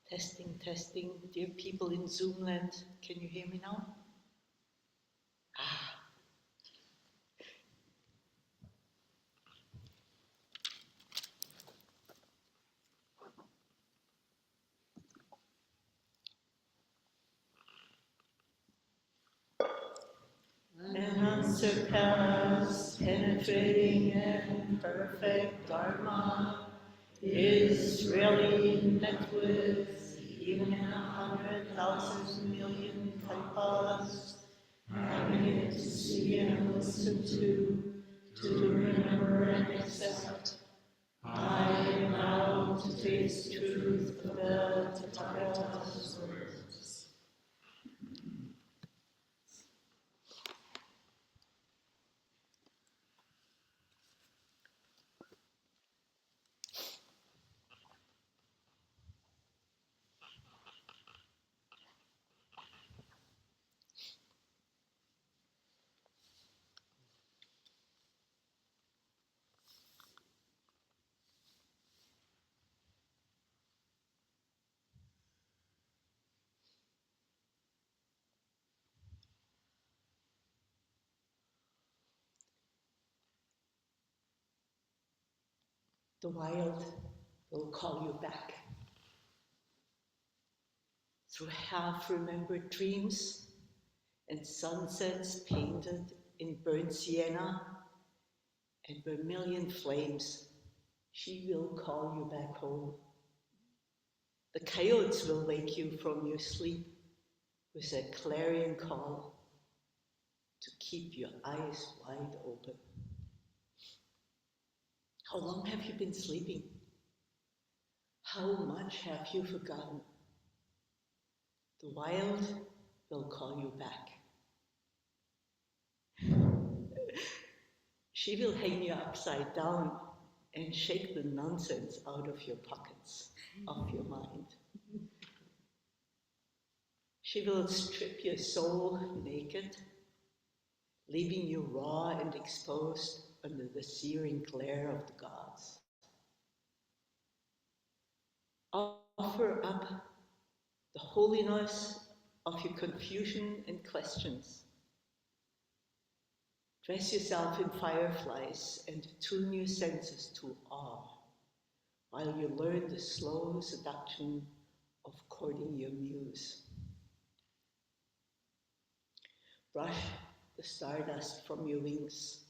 Testing, testing. Dear people in Zoom land, can you hear me now? Ah. And unsurpassed, penetrating and perfect Dharma is really met with even in 100,000 million kalpas, having it to see and listen to remember and accept. I vow to taste truth of the Tathagata's words. The wild will call you back. Through half-remembered dreams and sunsets painted in burnt sienna and vermilion flames, she will call you back home. The coyotes will wake you from your sleep with a clarion call to keep your eyes wide open. How long have you been sleeping? How much have you forgotten? The wild will call you back. She will hang you upside down and shake the nonsense out of your pockets, of your mind. She will strip your soul naked, leaving you raw and exposed under the searing glare of the gods. Offer up the holiness of your confusion and questions. Dress yourself in fireflies and tune your senses to awe while you learn the slow seduction of courting your muse. Brush the stardust from your wings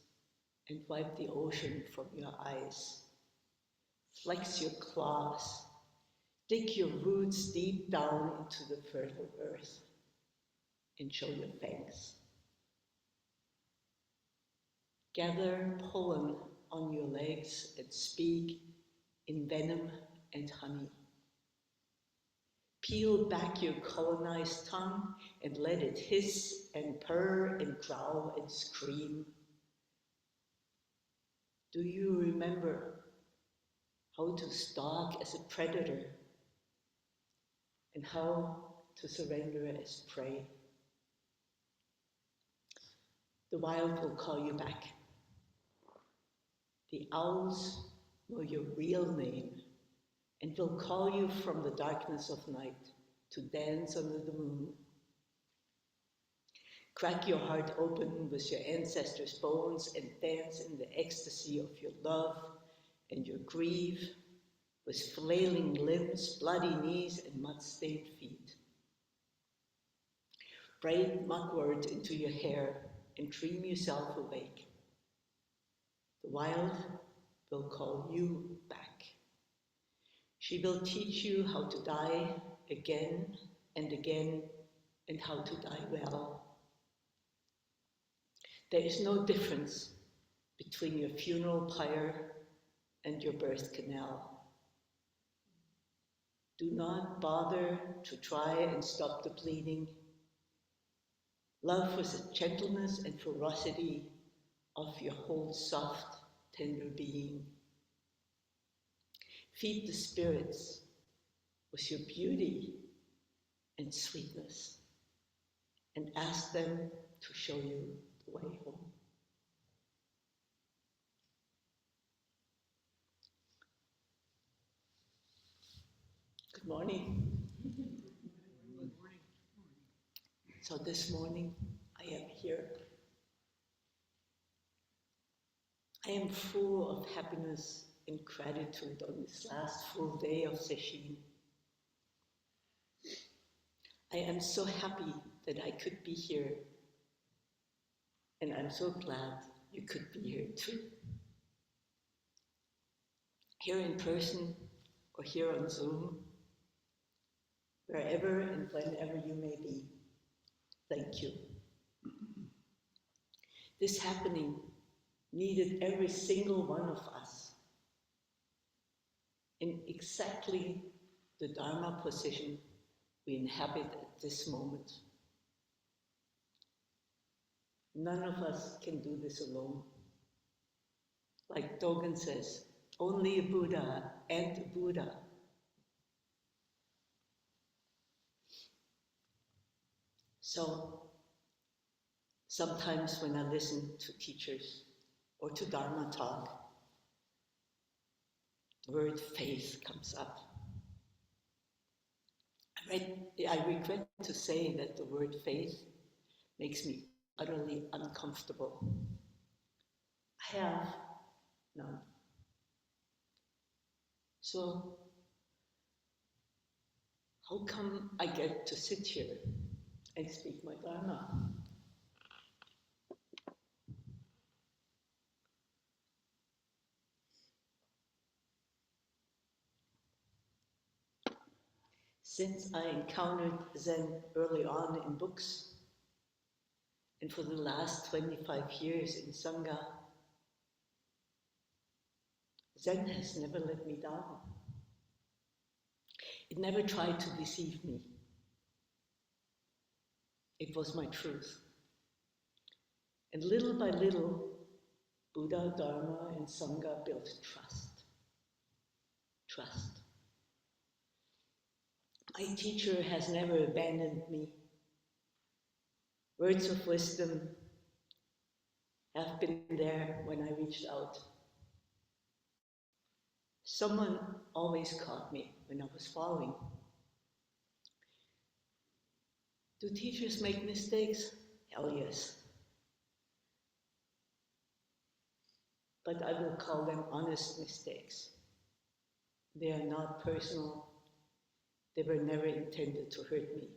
and wipe the ocean from your eyes. Flex your claws, dig your roots deep down into the fertile earth and show your fangs. Gather pollen on your legs and speak in venom and honey. Peel back your colonized tongue and let it hiss and purr and growl and scream. Do you remember how to stalk as a predator and how to surrender as prey? The wild will call you back. The owls know your real name and will call you from the darkness of night to dance under the moon. Crack your heart open with your ancestors' bones and dance in the ecstasy of your love and your grief with flailing limbs, bloody knees, and mud-stained feet. Braid mugwort into your hair and dream yourself awake. The wild will call you back. She will teach you how to die again and again and how to die well. There is no difference between your funeral pyre and your birth canal. Do not bother to try and stop the bleeding. Love with the gentleness and ferocity of your whole soft, tender being. Feed the spirits with your beauty and sweetness and ask them to show you the way home. Good morning. So this morning I am here. I am full of happiness and gratitude on this last full day of session. I am so happy that I could be here, and I'm so glad you could be here too. Here in person or here on Zoom, wherever and whenever you may be, thank you. This happening needed every single one of us in exactly the Dharma position we inhabit at this moment. None of us can do this alone. Like Dogen says, only a Buddha and a Buddha. So sometimes when I listen to teachers or to Dharma talk, the word faith comes up. I regret to say that the word faith makes me utterly uncomfortable. I have none. So how come I get to sit here and speak my Dharma? Since I encountered Zen early on in books, and for the last 25 years in Sangha, Zen has never let me down. It never tried to deceive me. It was my truth. And little by little, Buddha, Dharma, and Sangha built trust. Trust. My teacher has never abandoned me. Words of wisdom have been there when I reached out. Someone always caught me when I was falling. Do teachers make mistakes? Hell yes. But I will call them honest mistakes. They are not personal. They were never intended to hurt me.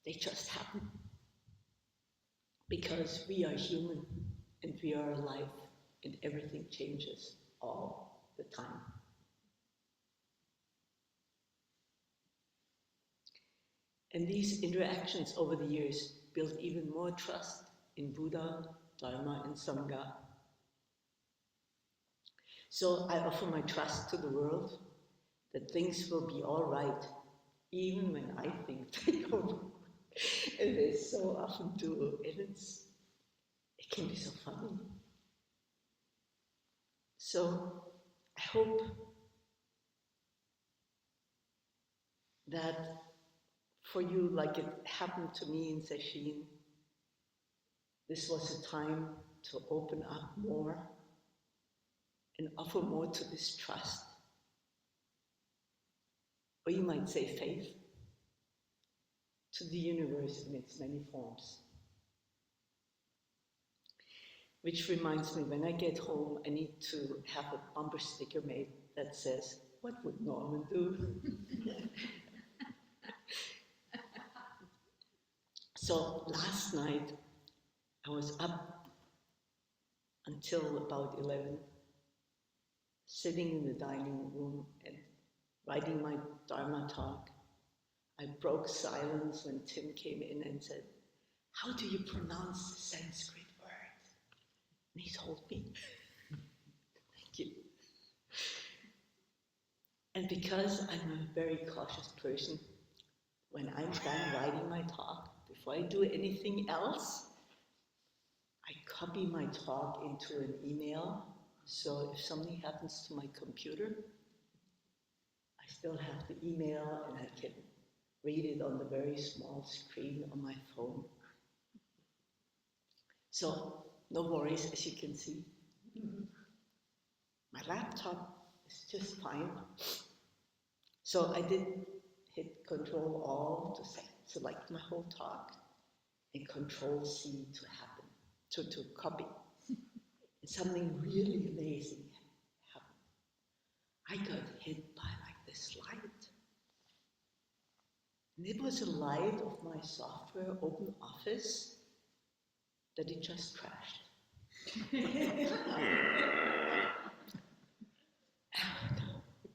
They just happen. Because we are human and we are alive and everything changes all the time. And these interactions over the years built even more trust in Buddha, Dharma, and Sangha. So I offer my trust to the world that things will be all right, even when I think they don't. And they so often do, and it can be so funny. So I hope that for you, like it happened to me in Sesshin, this was a time to open up more and offer more to this trust. Or you might say faith, to the universe in its many forms. Which reminds me, when I get home, I need to have a bumper sticker made that says, "What would Norman do?" So last night, I was up until about 11, sitting in the dining room and writing my Dharma talk. I broke silence when Tim came in and said, "How do you pronounce the Sanskrit word?" And he told me. Thank you. And because I'm a very cautious person, when I'm done writing my talk, before I do anything else, I copy my talk into an email. So if something happens to my computer, I still have the email and I can read it on the very small screen on my phone. So no worries, as you can see. My laptop it's just fine. So I did hit Control All to select my whole talk, and Control C to happen, to copy. And something really amazing happened. I got hit by like this light. And it was a light of my software Open Office that it just crashed.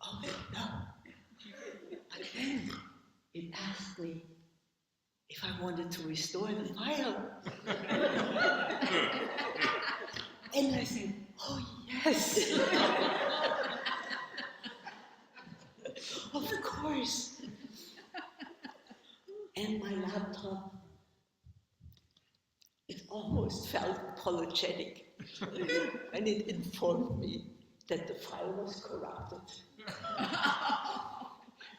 Oh no. But then it asked me if I wanted to restore the file. And I said, oh yes. Of course. And my laptop, it almost felt apologetic. And it informed me that the file was corrupted.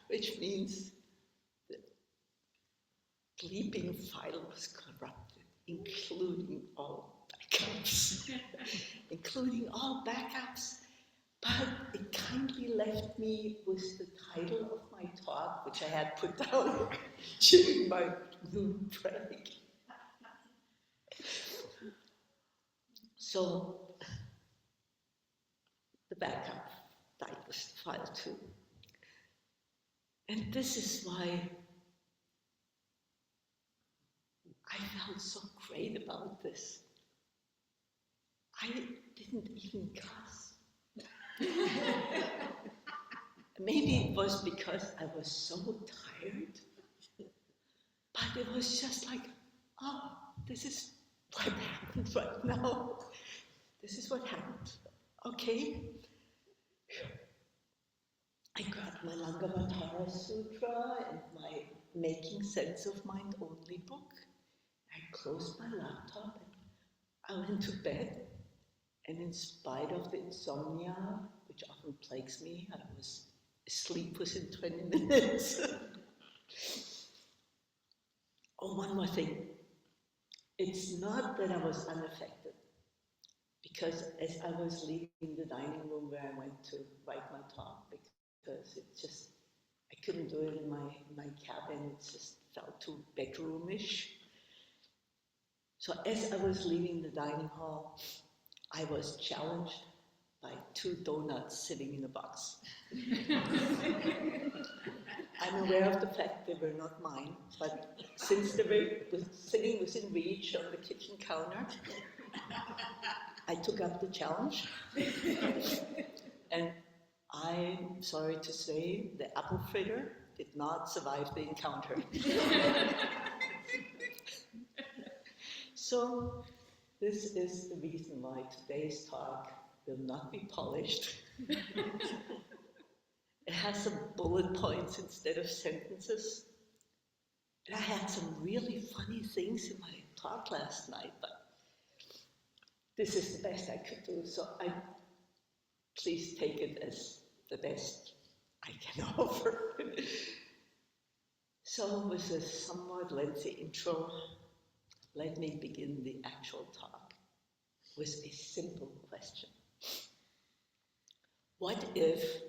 Which means the bleeping file was corrupted, including all backups. Including all backups. But it kindly left me with the title of my talk, which I had put down during my noon break. So the backup died with the file too. And this is why I felt so great about this. I didn't even cuss. Maybe it was because I was so tired, but it was just like, oh, this is what happened right now. This is what happened. Okay. I grabbed my Langavatara Sutra and my Making Sense of Mind Only book. I closed my laptop and I went to bed. And in spite of the insomnia, which often plagues me, I was asleep within 20 minutes. Oh, one more thing. It's not that I was unaffected, because as I was leaving the dining room where I went to write my talk, because it just, I couldn't do it in my cabin, it just felt too bedroomish. So as I was leaving the dining hall, I was challenged by 2 donuts sitting in a box. I'm aware of the fact they were not mine, but since they were sitting within reach on the kitchen counter, I took up the challenge. And I'm sorry to say, the apple fritter did not survive the encounter. So, this is the reason why today's talk will not be polished. It has some bullet points instead of sentences. And I had some really funny things in my talk last night, but this is the best I could do, so please take it as the best I can offer. So with a somewhat lengthy intro, let me begin the actual talk with a simple question. What if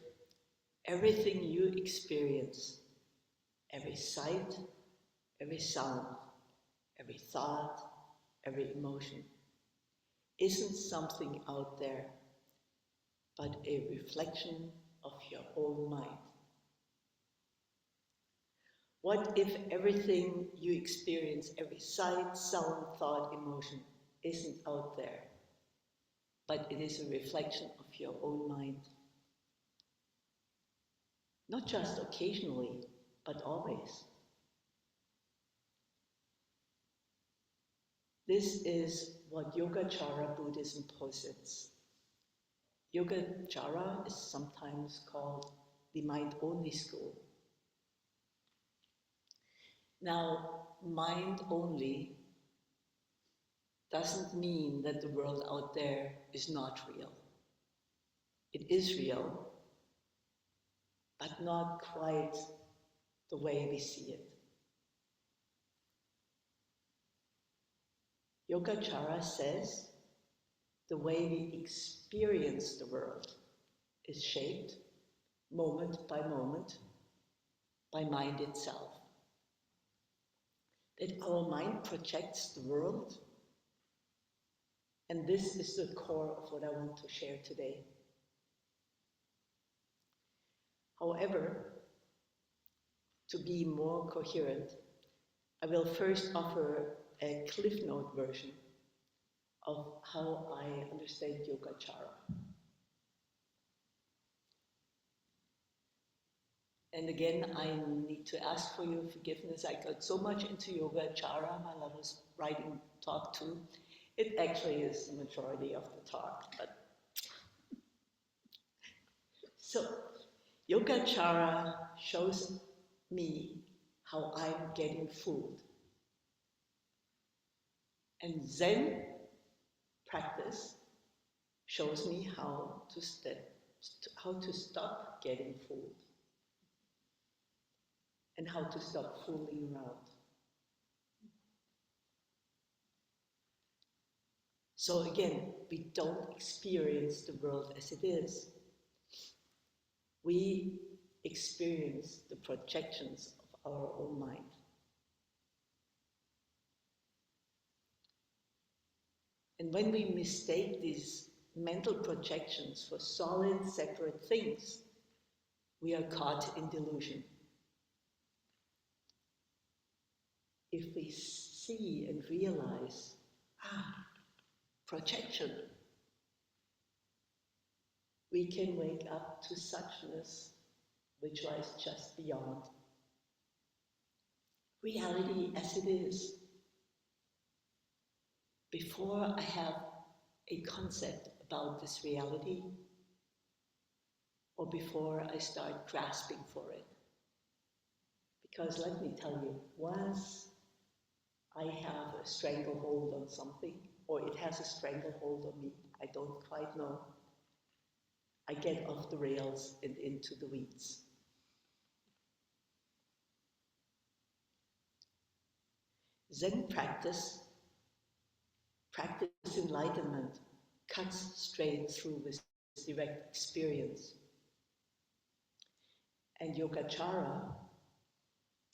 everything you experience, every sight, every sound, every thought, every emotion, isn't something out there, but a reflection of your own mind? What if everything you experience, every sight, sound, thought, emotion, isn't out there, but it is a reflection of your own mind? Not just occasionally, but always. This is what Yogacara Buddhism posits. Yogacara is sometimes called the mind-only school. Now, mind-only doesn't mean that the world out there is not real. It is real, but not quite the way we see it. Yogacara says the way we experience the world is shaped moment by moment by mind itself. That our mind projects the world, and this is the core of what I want to share today. However, to be more coherent, I will first offer a Cliff Note version of how I understand Yogacara. And again, I need to ask for your forgiveness. I got so much into Yogacara while I was writing talk 2. It actually is the majority of the talk, but so Yogacara shows me how I'm getting fooled. And Zen practice shows me how to stop getting fooled and how to stop fooling around. So again, we don't experience the world as it is. We experience the projections of our own mind. And when we mistake these mental projections for solid, separate things, we are caught in delusion. If we see and realize, projection, we can wake up to suchness which lies just beyond. Reality as it is. Before I have a concept about this reality, or before I start grasping for it. Because let me tell you, once I have a stranglehold on something, or it has a stranglehold on me, I don't quite know, I get off the rails and into the weeds. Zen practice enlightenment, cuts straight through with direct experience. And Yogacara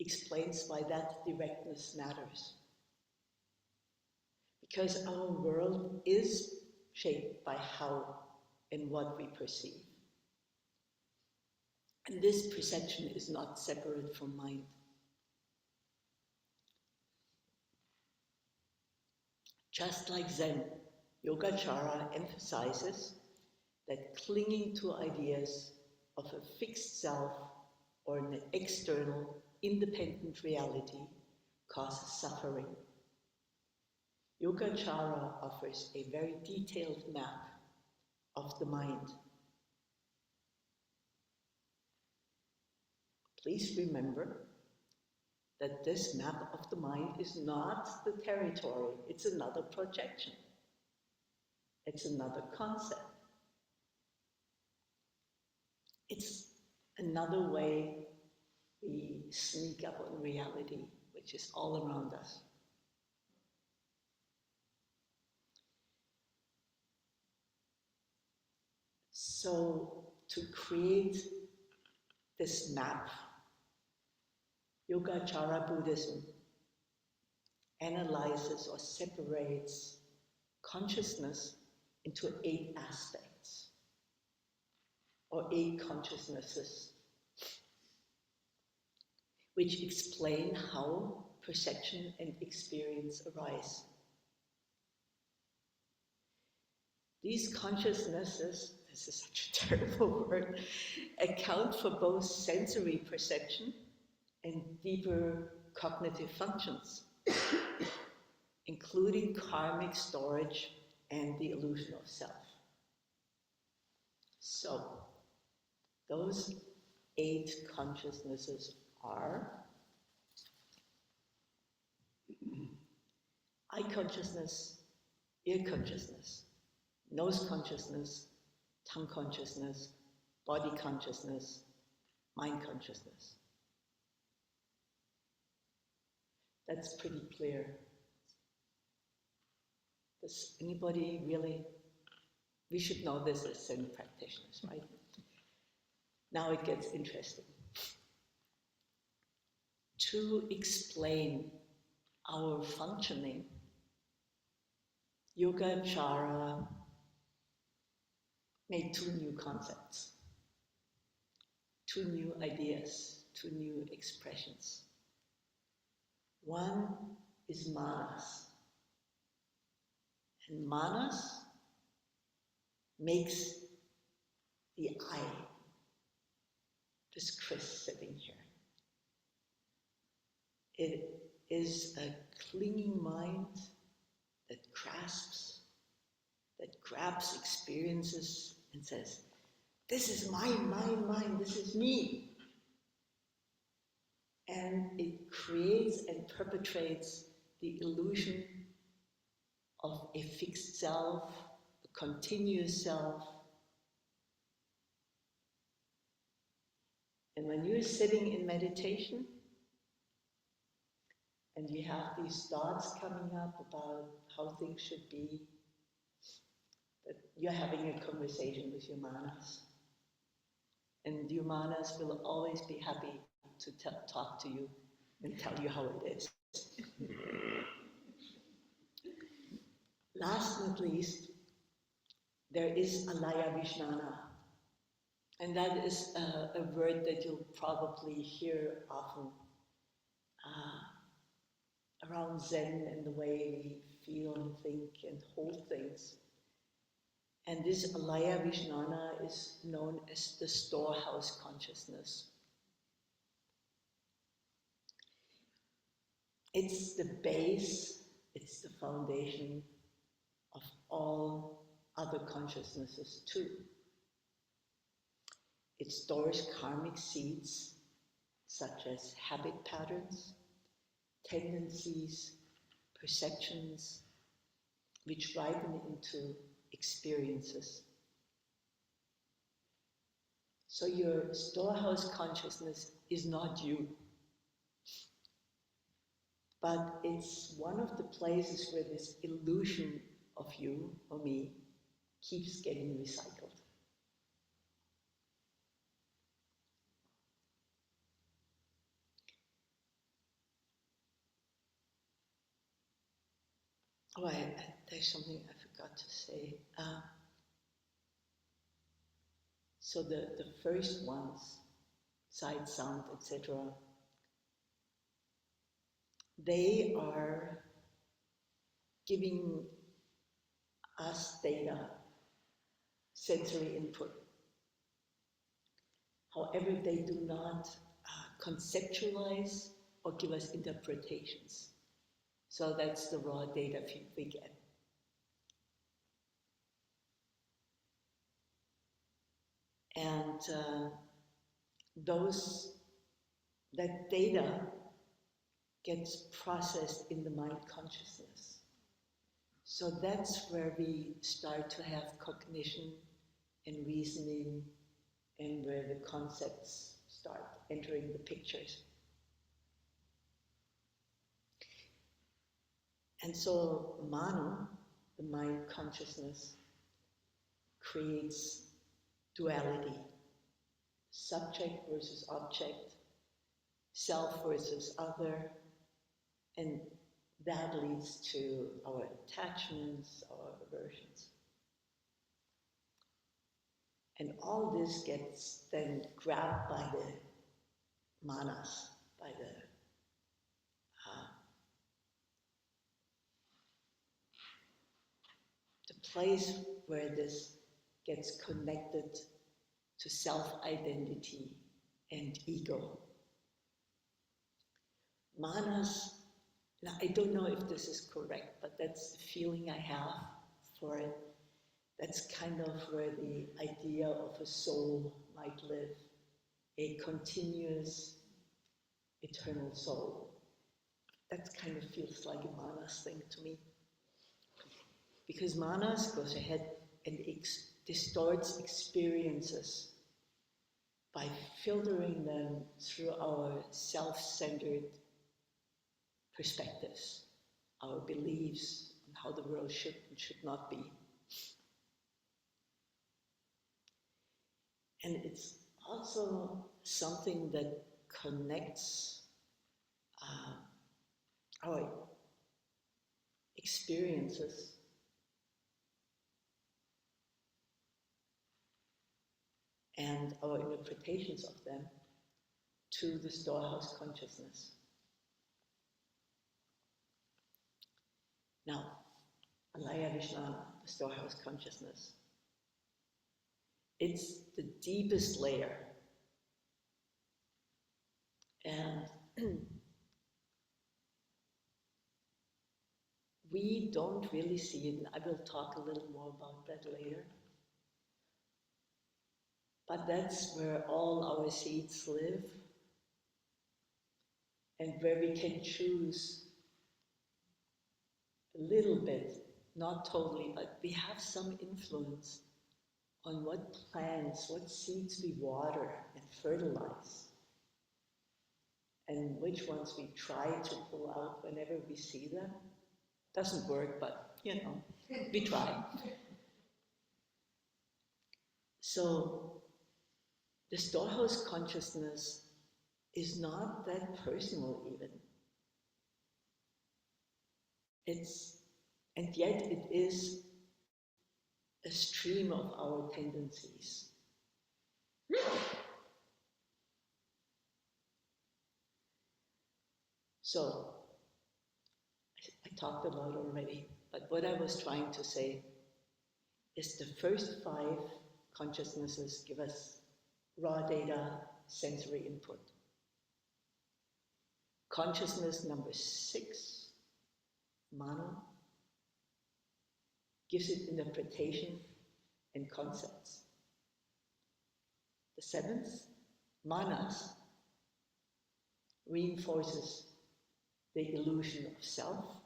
explains why that directness matters. Because our world is shaped by how and what we perceive. And this perception is not separate from mind. Just like Zen, Yogacara emphasizes that clinging to ideas of a fixed self or an external, independent reality causes suffering. Yogacara offers a very detailed map of the mind. Please remember that this map of the mind is not the territory, it's another projection. It's another concept. It's another way we sneak up on reality, which is all around us. So, to create this map, Yogacara Buddhism analyzes or separates consciousness into 8 aspects, or 8 consciousnesses, which explain how perception and experience arise. These consciousnesses, this is such a terrible word, account for both sensory perception and deeper cognitive functions, including karmic storage and the illusion of self. So, those 8 consciousnesses are eye consciousness, ear consciousness, nose consciousness, tongue consciousness, body consciousness, mind consciousness. That's pretty clear. Does anybody really, we should know this as Zen practitioners, right? Now it gets interesting. To explain our functioning, Yogacara made two new concepts, two new ideas, two new expressions. One is manas. And manas makes the I, this Chris sitting here. It is a clinging mind that grasps, that grabs experiences and says, this is mine, this is me. And it creates and perpetrates the illusion of a fixed self, a continuous self. And when you're sitting in meditation and you have these thoughts coming up about how things should be, that you're having a conversation with your manas. And your manas will always be happy to talk to you and tell you how it is. Last but not least, there is alaya vishnana. And that is a word that you'll probably hear often around Zen and the way we feel and think and hold things. And this alaya vishnana is known as the storehouse consciousness. It's the base, it's the foundation of all other consciousnesses too. It stores karmic seeds such as habit patterns, tendencies, perceptions, which ripen into experiences. So your storehouse consciousness is not you, but it's one of the places where this illusion of you or me keeps getting recycled. Oh, there's something I forgot to say. So the first ones, sight, sound, etc., they are giving us data, sensory input. However, they do not conceptualize or give us interpretations. So that's the raw data feed we get. And that data gets processed in the mind consciousness. So that's where we start to have cognition and reasoning, and where the concepts start entering the pictures. And so Manu, the mind consciousness, creates duality, subject versus object, self versus other, and that leads to our attachments, our aversions. And all this gets then grabbed by the manas, by the place where this gets connected to self-identity and ego. Manas, now I don't know if this is correct, but that's the feeling I have for it. That's kind of where the idea of a soul might live, a continuous, eternal soul. That kind of feels like a manas thing to me. Because manas goes ahead and distorts experiences by filtering them through our self-centered perspectives, our beliefs on how the world should and should not be. And it's also something that connects our experiences and our interpretations of them to the storehouse consciousness. Now, Alaya Vishnana, the storehouse consciousness, it's the deepest layer. And we don't really see it, and I will talk a little more about that later. But that's where all our seeds live, and where we can choose a little bit, not totally, but we have some influence on what plants, what seeds we water and fertilize, and which ones we try to pull out whenever we see them. Doesn't work, but you know, we try. So the storehouse consciousness is not that personal even. And yet it is a stream of our tendencies. So, I talked about already, but what I was trying to say is the first 5 consciousnesses give us raw data, sensory input. Consciousness number 6, mana, gives it interpretation and concepts. The 7th, manas, reinforces the illusion of self.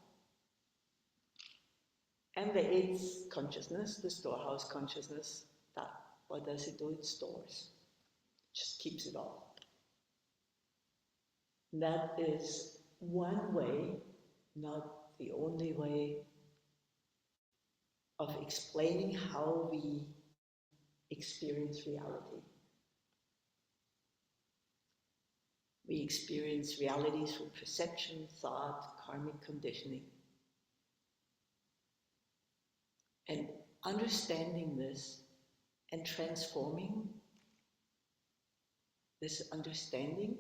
And the 8th consciousness, the storehouse consciousness, that, what does it do? It stores, just keeps it all. That is one way, not the only way, of explaining how we experience reality. We experience reality through perception, thought, karmic conditioning. And understanding this and transforming this understanding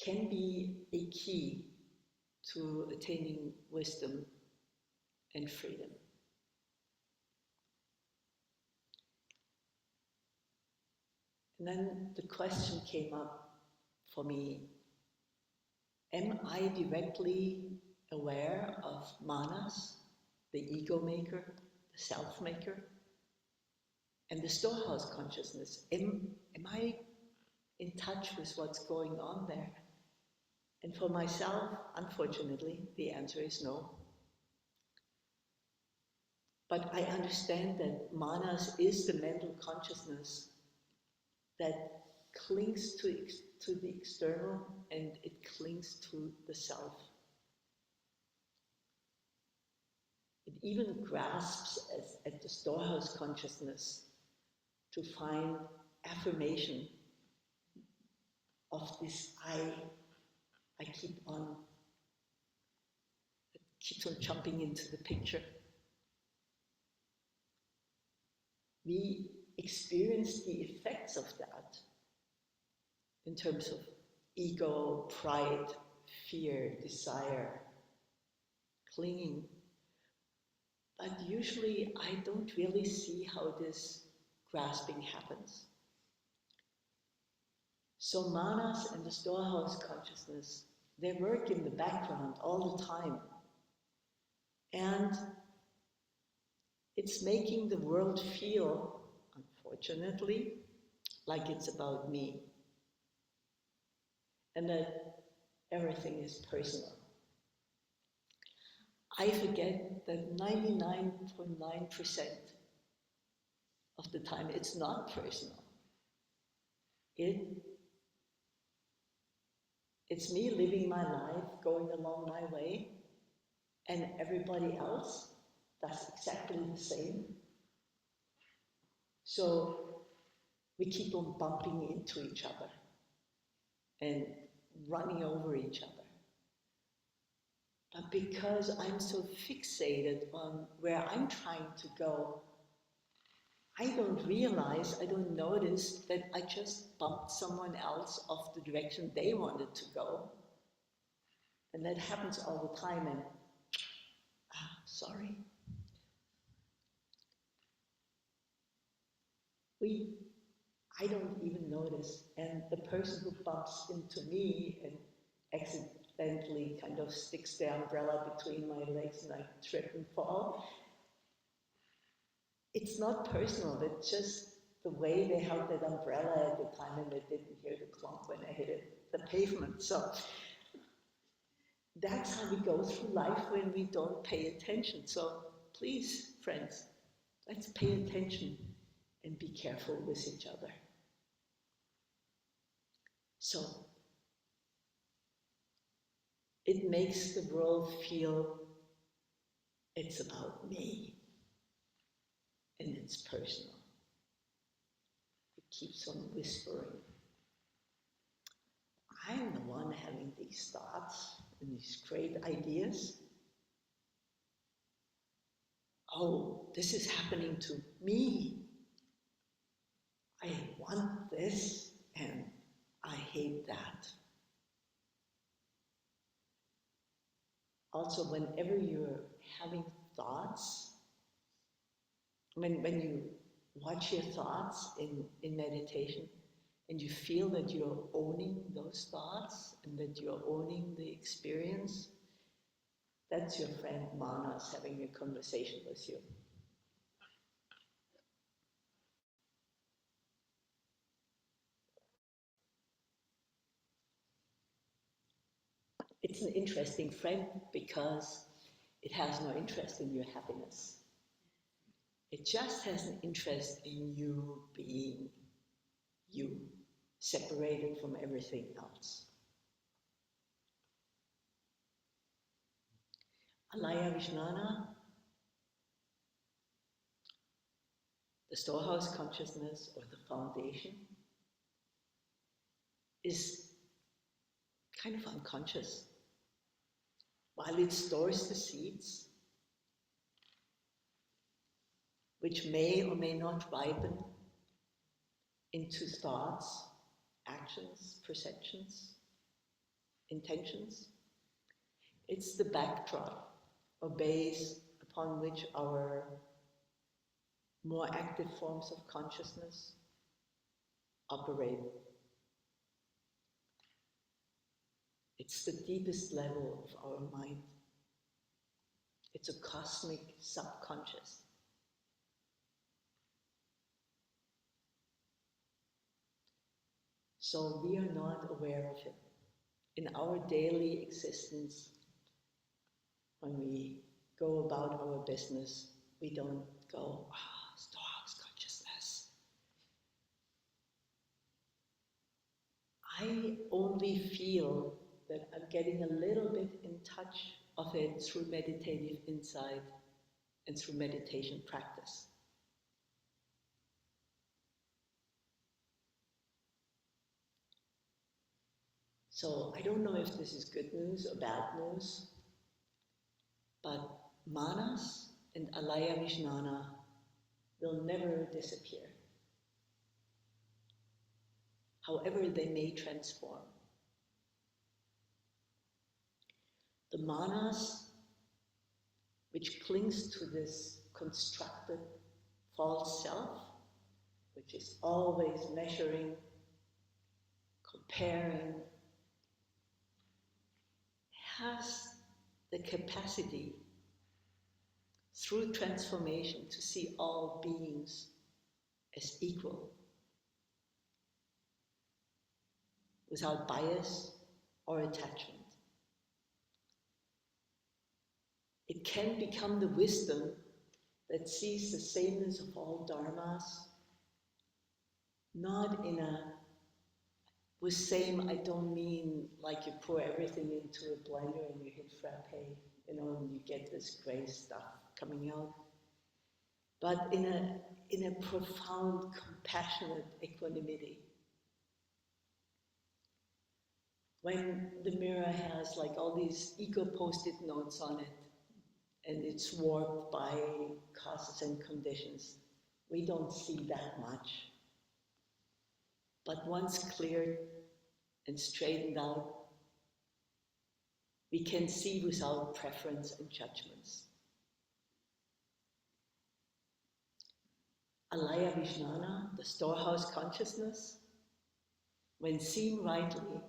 can be a key to attaining wisdom and freedom. And then the question came up for me, am I directly aware of manas, the ego maker, the self maker, and the storehouse consciousness? Am I in touch with what's going on there? And for myself, unfortunately, the answer is no. But I understand that manas is the mental consciousness that clings to the external, and it clings to the self. It even grasps at the storehouse consciousness to find affirmation of this I keeps on jumping into the picture. We experience the effects of that in terms of ego, pride, fear, desire, clinging. But usually I don't really see how this grasping happens. So manas and the storehouse consciousness, they work in the background all the time. And it's making the world feel, unfortunately, like it's about me. And that everything is personal. I forget that 99.9% of the time it's not personal. It's me living my life, going along my way, and everybody else does exactly the same. So we keep on bumping into each other and running over each other. But because I'm so fixated on where I'm trying to go, I don't realize, I don't notice that I just bumped someone else off the direction they wanted to go. And that happens all the time, and sorry. I don't even notice, and the person who bumps into me and accidentally kind of sticks the umbrella between my legs and I trip and fall, it's not personal, it's just the way they held that umbrella at the time and they didn't hear the clunk when I hit the pavement. So that's how we go through life when we don't pay attention. So please, friends, let's pay attention and be careful with each other. So it makes the world feel it's about me and it's personal. It keeps on whispering. I'm the one having these thoughts and these great ideas. Oh, this is happening to me. I want this and I hate that. Also, whenever you're having thoughts, when you watch your thoughts in meditation and you feel that you're owning those thoughts and that you're owning the experience, that's your friend Manas having a conversation with you. It's an interesting friend because it has no interest in your happiness. It just has an interest in you being you, separated from everything else. Alaya Vijnana, the storehouse consciousness or the foundation, is kind of unconscious. While it stores the seeds, which may or may not ripen into thoughts, actions, perceptions, intentions, it's the backdrop or base upon which our more active forms of consciousness operate. It's the deepest level of our mind. It's a cosmic subconscious. So we are not aware of it. In our daily existence, when we go about our business, we don't go, storehouse consciousness. I only feel that I'm getting a little bit in touch of it through meditative insight and through meditation practice. So I don't know if this is good news or bad news, but Manas and Alaya Vijnana will never disappear. However they may transform. The Manas, which clings to this constructed false self, which is always measuring, comparing, has the capacity through transformation to see all beings as equal, without bias or attachment. It can become the wisdom that sees the sameness of all dharmas, not in a, with same, I don't mean like you pour everything into a blender and you hit frappe, and you get this gray stuff coming out. but in a profound, compassionate equanimity. When the mirror has like all these ego post-it notes on it, and it's warped by causes and conditions, we don't see that much. But once cleared and straightened out, we can see without preference and judgments. Alaya Vijnana, the storehouse consciousness, when seen rightly,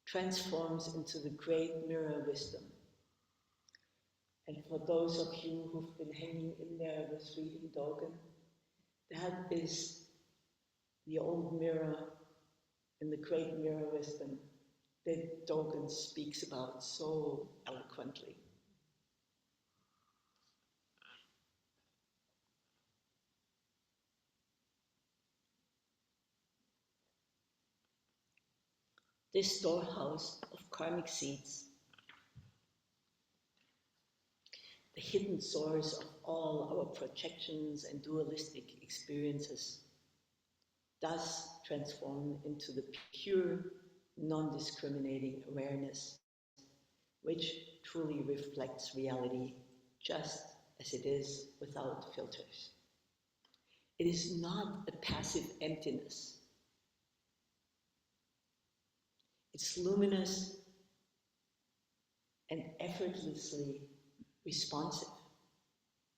transforms into the great mirror wisdom. And for those of you who've been hanging in there with reading Dogen, that is the old mirror and the great mirror wisdom that Dogen speaks about so eloquently. This storehouse of karmic seeds, the hidden source of all our projections and dualistic experiences, does transform into the pure, non-discriminating awareness, which truly reflects reality just as it is without filters. It is not a passive emptiness. It's luminous and effortlessly responsive,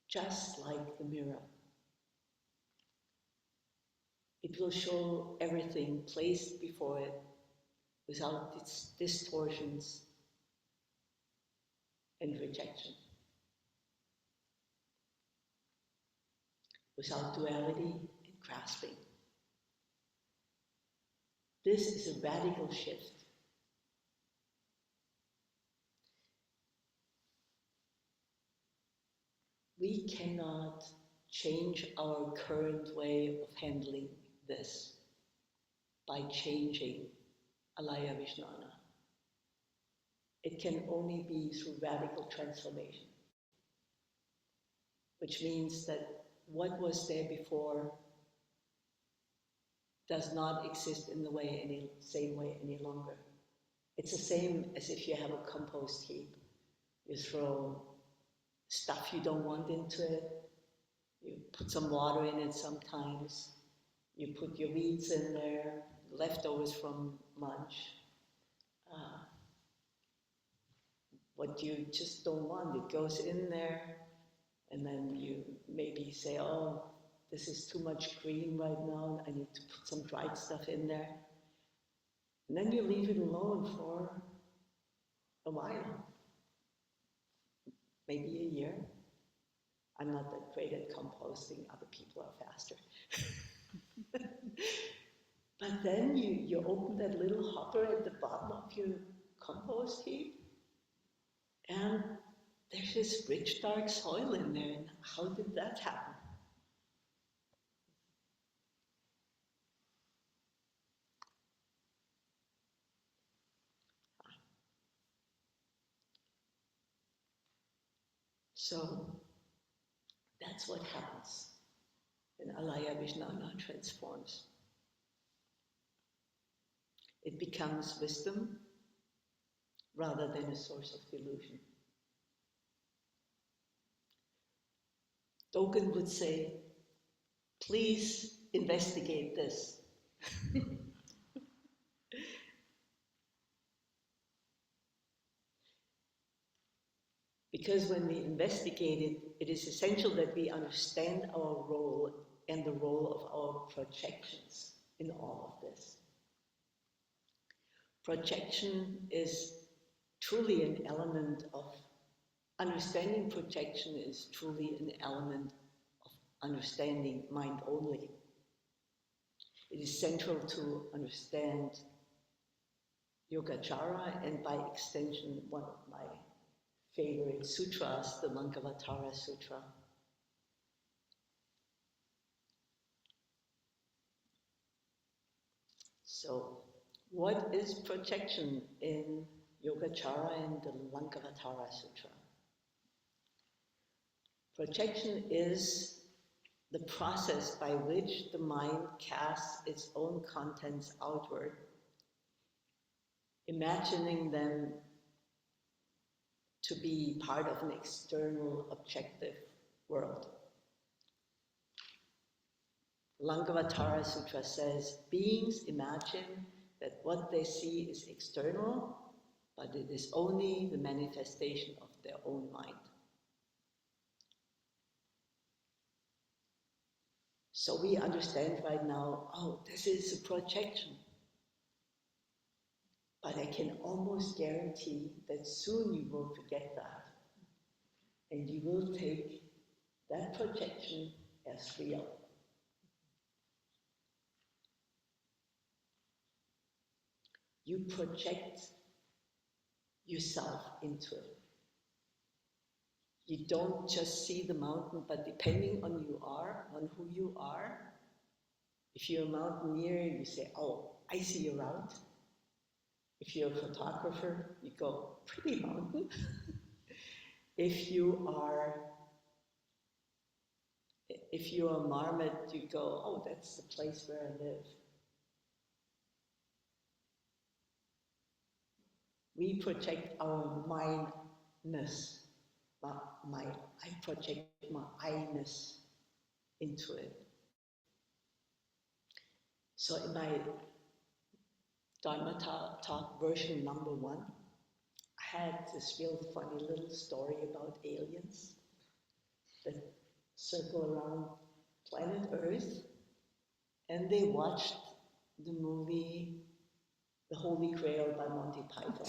just like the mirror. It will show everything placed before it without its distortions and rejection, without duality and grasping. This is a radical shift. We cannot change our current way of handling this by changing Alaya Vijnana. It can only be through radical transformation, which means that what was there before does not exist in the same way any longer. It's the same as if you have a compost heap. You throw stuff you don't want into it, you put some water in it sometimes, you put your weeds in there, leftovers from lunch, what you just don't want, it goes in there, and then you maybe say, oh, this is too much green right now, I need to put some dried stuff in there. And then you leave it alone for a while, maybe a year. I'm not that great at composting, other people are faster. But then you open that little hopper at the bottom of your compost heap, and there's this rich, dark soil in there. And how did that happen? So that's what happens when Alaya Vijnana transforms. It becomes wisdom rather than a source of delusion. Dogen would say, please investigate this. Because when we investigate it, it is essential that we understand our role and the role of our projections in all of this. Projection is truly an element of understanding. Projection is truly an element of understanding mind only. It is central to understand Yogacara, and by extension, one of my favorite sutras, the Lankavatara Sutra. So, what is projection in Yogacara and the Lankavatara Sutra? Projection is the process by which the mind casts its own contents outward, imagining them to be part of an external objective world. Lankavatara Sutra says, beings imagine that what they see is external, but it is only the manifestation of their own mind. So we understand right now, oh, this is a projection. But I can almost guarantee that soon you will forget that. And you will take that projection as real. You project yourself into it. You don't just see the mountain, but depending on who you are, if you're a mountaineer, you say, oh, I see your route. If you're a photographer, you go, pretty mountain. If you're a marmot, you go, oh, that's the place where I live. We project our mindness. I project my I-ness into it. So in my Dharma talk version number 1, I had this real funny little story about aliens that circle around planet Earth, and they watched the movie The Holy Grail by Monty Python.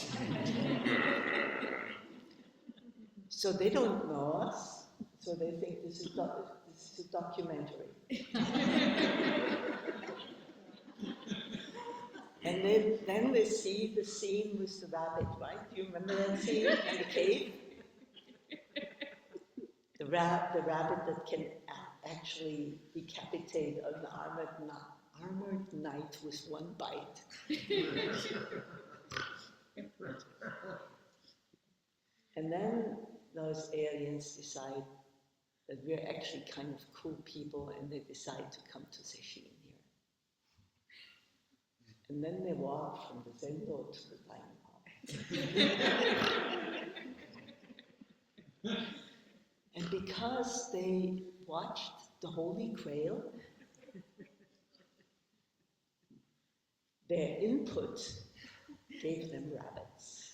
So they don't know us, so they think this is a documentary. And then they see the scene with the rabbit, right? Do you remember that scene in the cave? The rabbit that can actually decapitate an armored knight with one bite. And then those aliens decide that we're actually kind of cool people, and they decide to come to Sesshin here. And then they walk from the Zendo to the Diamond Hall. And because they watched the Holy Grail, their input gave them rabbits.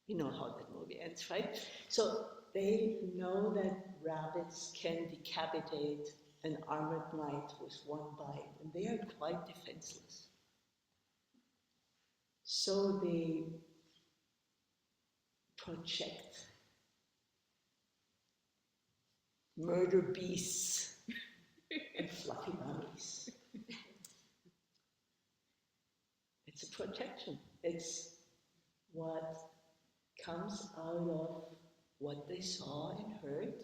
You know how that movie ends, right? So they know that rabbits can decapitate an armored knight with one bite, and they are quite defenseless. So they project murder beasts and fluffy bunnies. It's a projection. It's what comes out of what they saw and heard,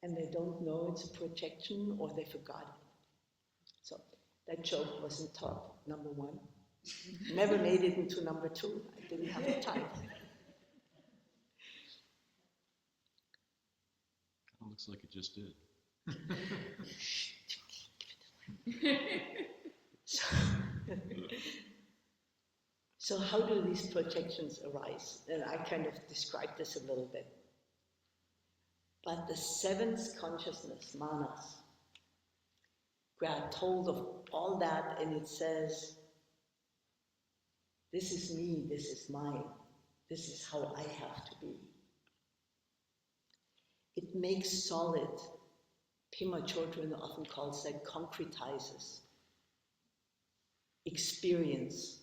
and they don't know it's a projection, or they forgot it. So that joke wasn't taught, number 1. Never made it into number 2. I didn't have the time. Looks like it just did. So how do these projections arise? And I kind of described this a little bit. But the 7th consciousness, manas, grabbed hold of all that, and it says, this is me, this is mine, this is how I have to be. It makes solid. Pema Chodron often calls that concretizes. Experience.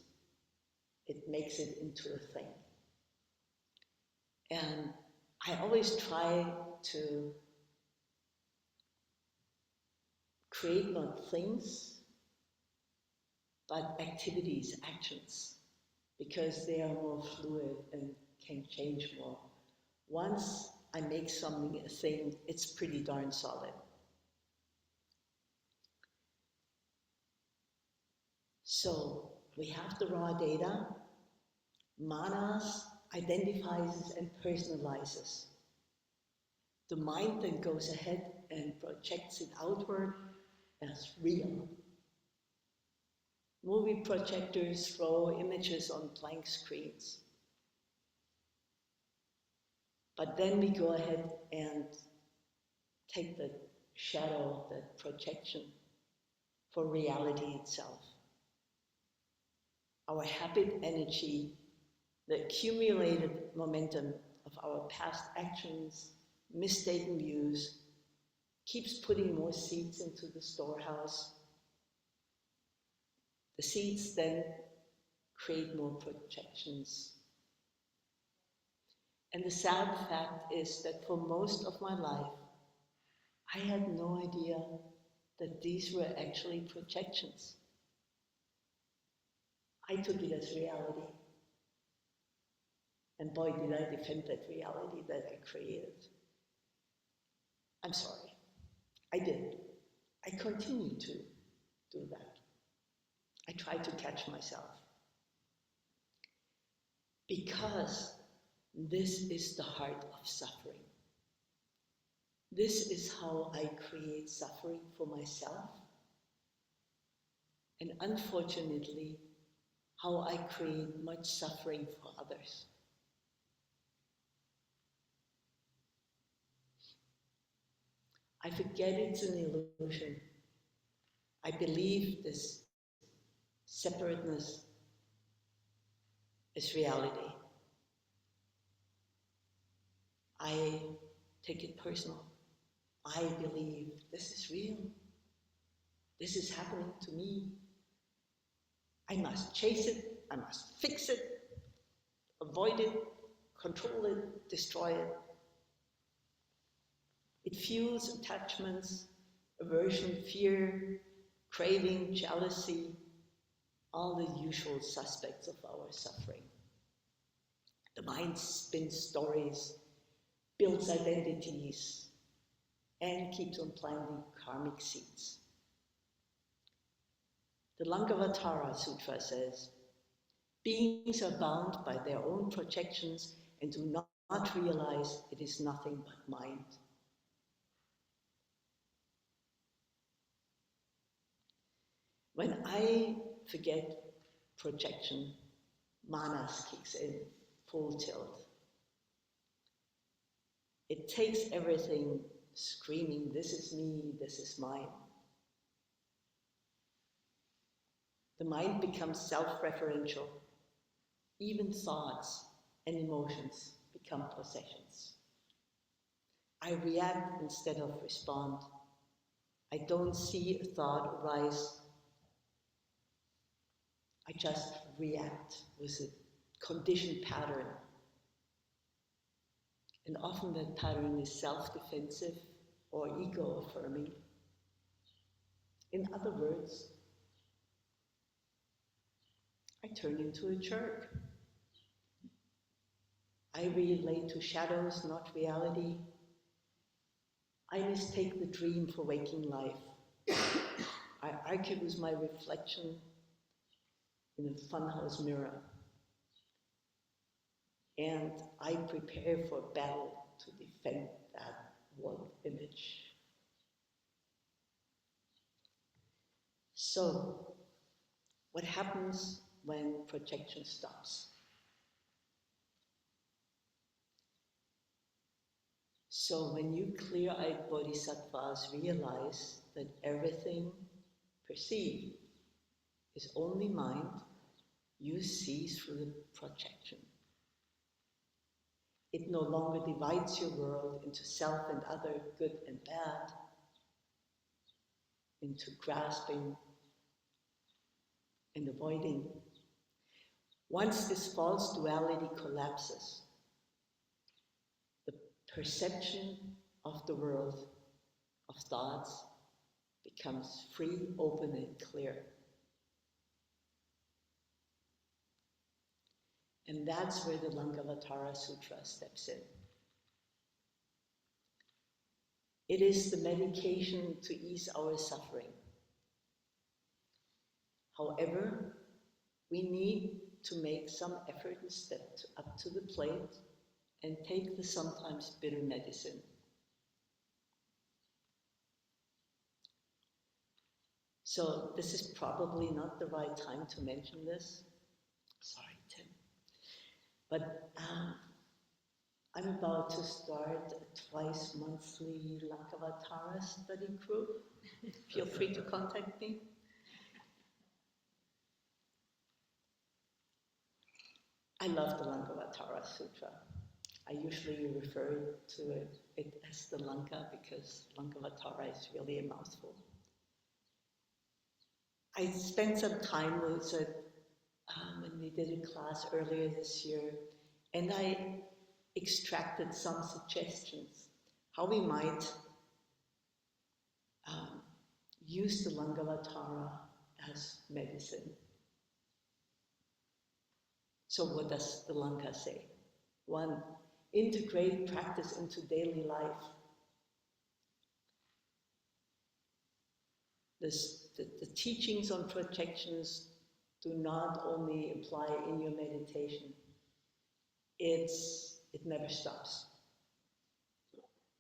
It makes it into a thing. And I always try to create not things, but activities, actions, because they are more fluid and can change more. Once I make something a thing, it's pretty darn solid. So we have the raw data, Manas identifies and personalizes. The mind then goes ahead and projects it outward as real. Movie projectors throw images on blank screens. But then we go ahead and take the shadow of that projection for reality itself. Our habit energy, the accumulated momentum of our past actions, mistaken views, keeps putting more seeds into the storehouse. The seeds then create more projections. And the sad fact is that for most of my life, I had no idea that these were actually projections. I took it as reality. And boy, did I defend that reality that I created. I'm sorry. I did. I continue to do that. I try to catch myself. Because this is the heart of suffering. This is how I create suffering for myself, and unfortunately, how I create much suffering for others. I forget it's an illusion. I believe this separateness is reality. I take it personal. I believe this is real. This is happening to me. I must chase it. I must fix it, avoid it, control it, destroy it. It fuels attachments, aversion, fear, craving, jealousy, all the usual suspects of our suffering. The mind spins stories, builds identities, and keeps on planting karmic seeds. The Lankavatara Sutra says, beings are bound by their own projections and do not realize it is nothing but mind. When I forget projection, manas kicks in, full tilt. It takes everything screaming, this is me, this is mine. The mind becomes self-referential. Even thoughts and emotions become possessions. I react instead of respond. I don't see a thought arise. I just react with a conditioned pattern. And often that pattern is self-defensive or ego-affirming. In other words, I turn into a jerk. I relate to shadows, not reality. I mistake the dream for waking life. I argue with my reflection in a funhouse mirror. And I prepare for battle to defend that one image. So, what happens when projection stops? So when you clear-eyed bodhisattvas realize that everything perceived is only mind, you see through the projection. It no longer divides your world into self and other, good and bad, into grasping and avoiding. Once this false duality collapses, the perception of the world of thoughts becomes free, open, and clear. And that's where the Lankavatara Sutra steps in. It is the medication to ease our suffering. However, we need to make some effort and step up to the plate and take the sometimes bitter medicine. So this is probably not the right time to mention this. Sorry, Tim. But I'm about to start a twice monthly Lankavatara study group. Feel free to contact me. I love the Lankavatara Sutra. I usually refer to it as the Lanka because Lankavatara is really a mouthful. I spent some time with it when we did a class earlier this year, and I extracted some suggestions how we might use the Lankavatara as medicine. So what does the Lanka say? 1, integrate practice into daily life. The teachings on projections do not only apply in your meditation. It never stops.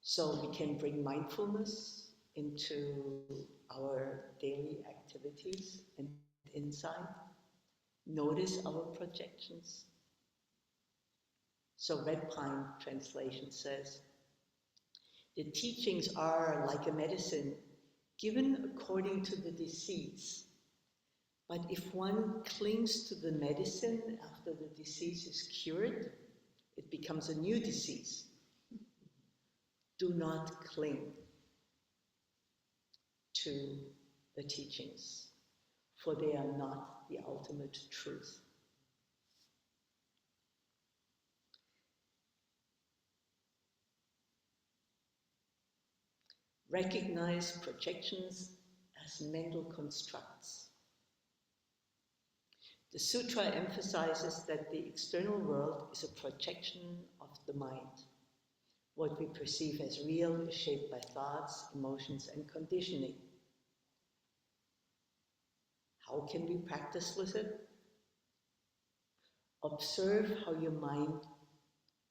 So we can bring mindfulness into our daily activities and insight. Notice our projections. So Red Pine translation says, the teachings are like a medicine given according to the disease. But if one clings to the medicine after the disease is cured, it becomes a new disease. Do not cling to the teachings, for they are not the ultimate truth. Recognize projections as mental constructs. The sutra emphasizes that the external world is a projection of the mind. What we perceive as real is shaped by thoughts, emotions, and conditioning. How can we practice with it? Observe how your mind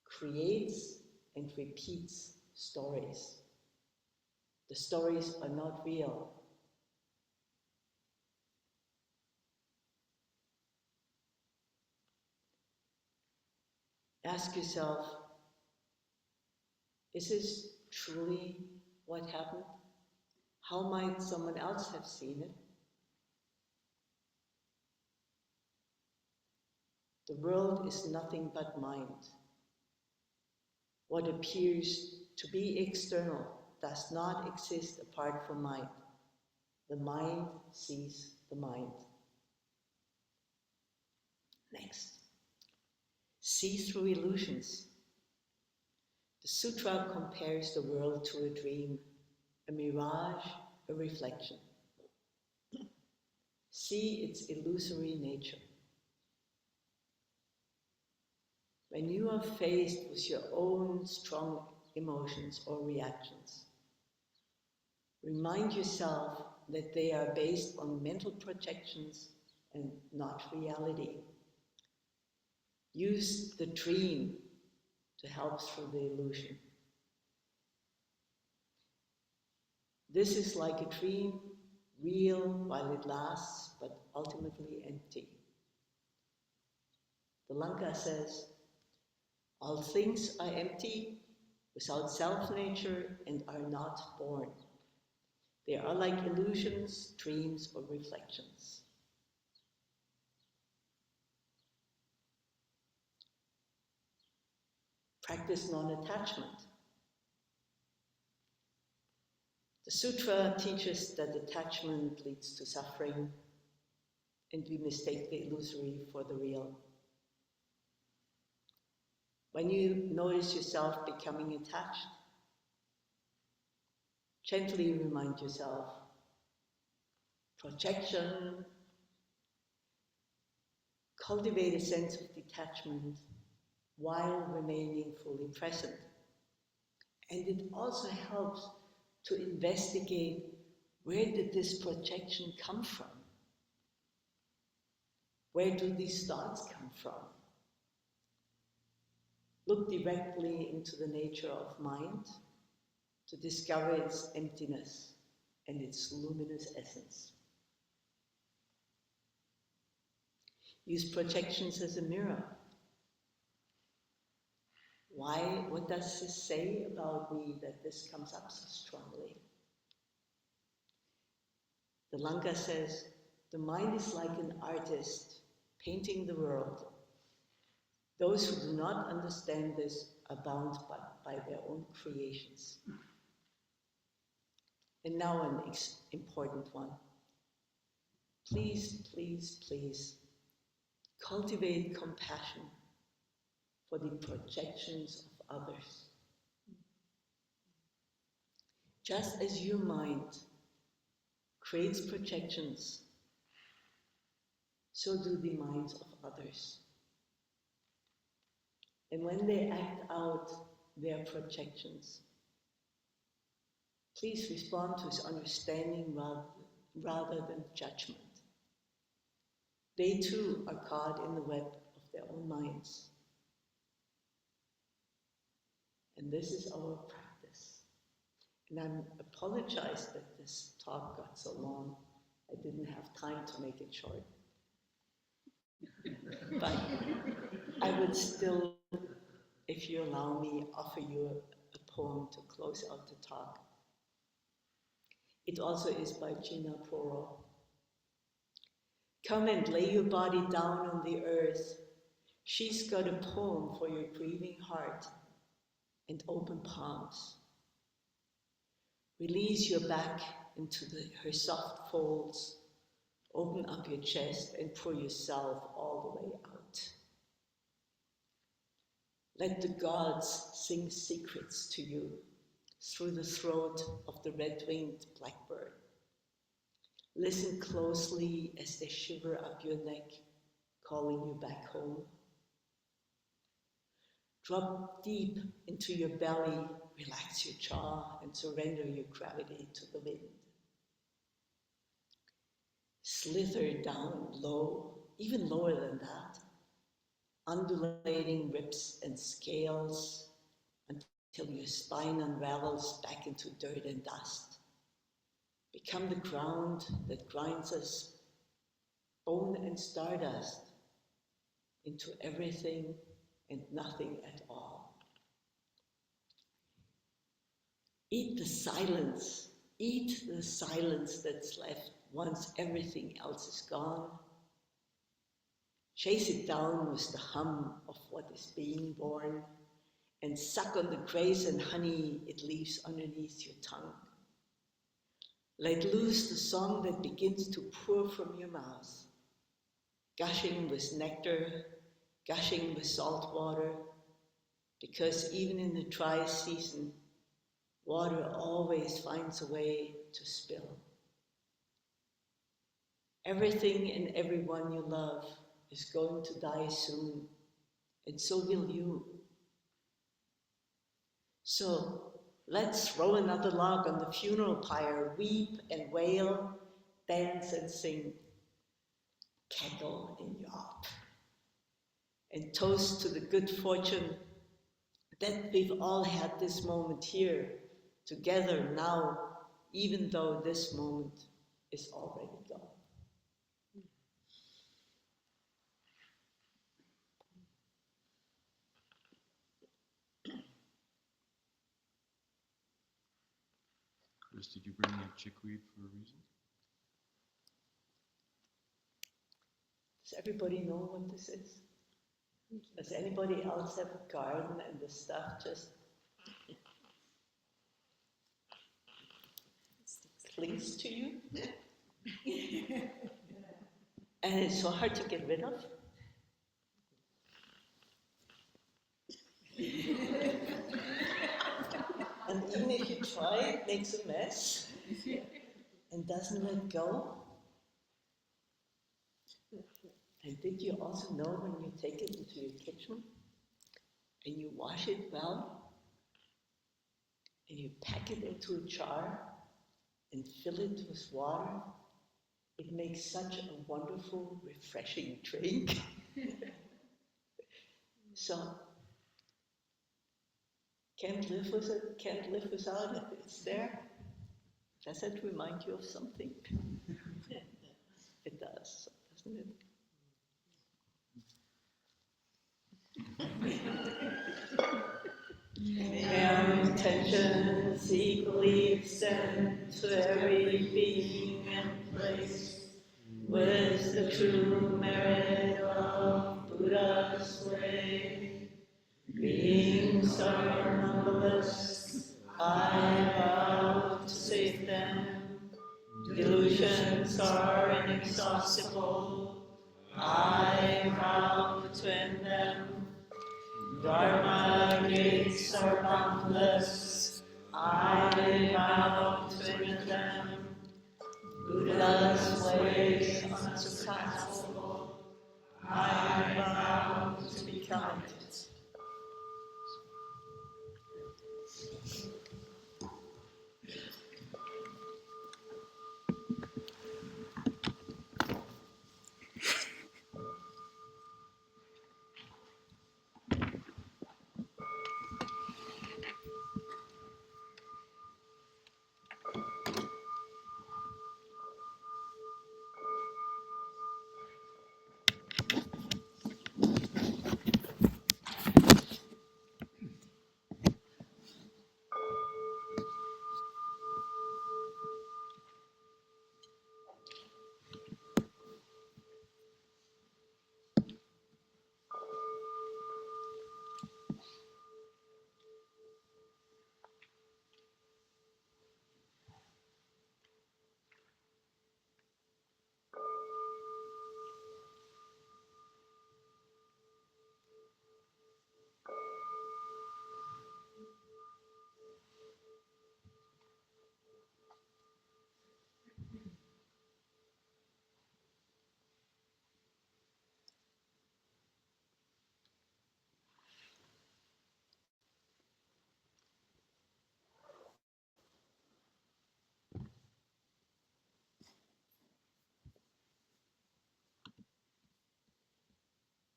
creates and repeats stories. The stories are not real. Ask yourself, is this truly what happened? How might someone else have seen it? The world is nothing but mind. What appears to be external does not exist apart from mind. The mind sees the mind. Next. See through illusions. The sutra compares the world to a dream, a mirage, a reflection. See its illusory nature. When you are faced with your own strong emotions or reactions, remind yourself that they are based on mental projections and not reality. Use the dream to help through the illusion. This is like a dream, real while it lasts, but ultimately empty. The Lanka says, all things are empty, without self-nature, and are not born. They are like illusions, dreams, or reflections. Practice non-attachment. The sutra teaches that attachment leads to suffering, and we mistake the illusory for the real. When you notice yourself becoming attached, gently remind yourself, projection, cultivate a sense of detachment while remaining fully present. And it also helps to investigate, where did this projection come from? Where do these thoughts come from? Look directly into the nature of mind to discover its emptiness and its luminous essence. Use projections as a mirror. Why? What does this say about me that this comes up so strongly? The Lanka says, the mind is like an artist painting the world. Those who do not understand this are bound by their own creations. And now an important one. Please, please, please, cultivate compassion for the projections of others. Just as your mind creates projections, so do the minds of others. And when they act out their projections, please respond with understanding rather than judgment. They too are caught in the web of their own minds. And this is our practice. And I apologize that this talk got so long. I didn't have time to make it short. But I would still, if you allow me, offer you a poem to close out the talk. It also is by Gina Poro. Come and lay your body down on the earth. She's got a poem for your grieving heart and open palms. Release your back into her soft folds. Open up your chest and pour yourself all the way out. Let the gods sing secrets to you through the throat of the red-winged blackbird. Listen closely as they shiver up your neck, calling you back home. Drop deep into your belly, relax your jaw, and surrender your gravity to the wind. Slither down low, even lower than that, undulating ribs and scales until your spine unravels back into dirt and dust. Become the ground that grinds us, bone and stardust, into everything and nothing at all. Eat the silence that's left once everything else is gone. Chase it down with the hum of what is being born, and suck on the grace and honey it leaves underneath your tongue. Let loose the song that begins to pour from your mouth, gushing with nectar, gushing with salt water, because even in the dry season, water always finds a way to spill. Everything and everyone you love is going to die soon, and so will you. So let's throw another log on the funeral pyre, weep and wail, dance and sing, cackle and yawp, and toast to the good fortune that we've all had this moment here, together now, even though this moment is already gone. Chris, did you bring that chickweed for a reason? Does everybody know what this is? Does anybody else have a garden and the stuff just clings to you? And it's so hard to get rid of? And even if you try, it makes a mess and doesn't let go. And did you also know when you take it into your kitchen and you wash it well and you pack it into a jar and fill it with water It makes such a wonderful, refreshing drink. So, can't live without it. It's there. Does it remind you of something? It does, doesn't it? May our intentions equally extend to every being and place with the true merit of Buddha's way. Beings are numberless, I vow to save them. Delusions are inexhaustible, I vow to end them. Dharma gates are boundless, I vow to enter them. Buddha's ways unsurpassable, I vow to become it.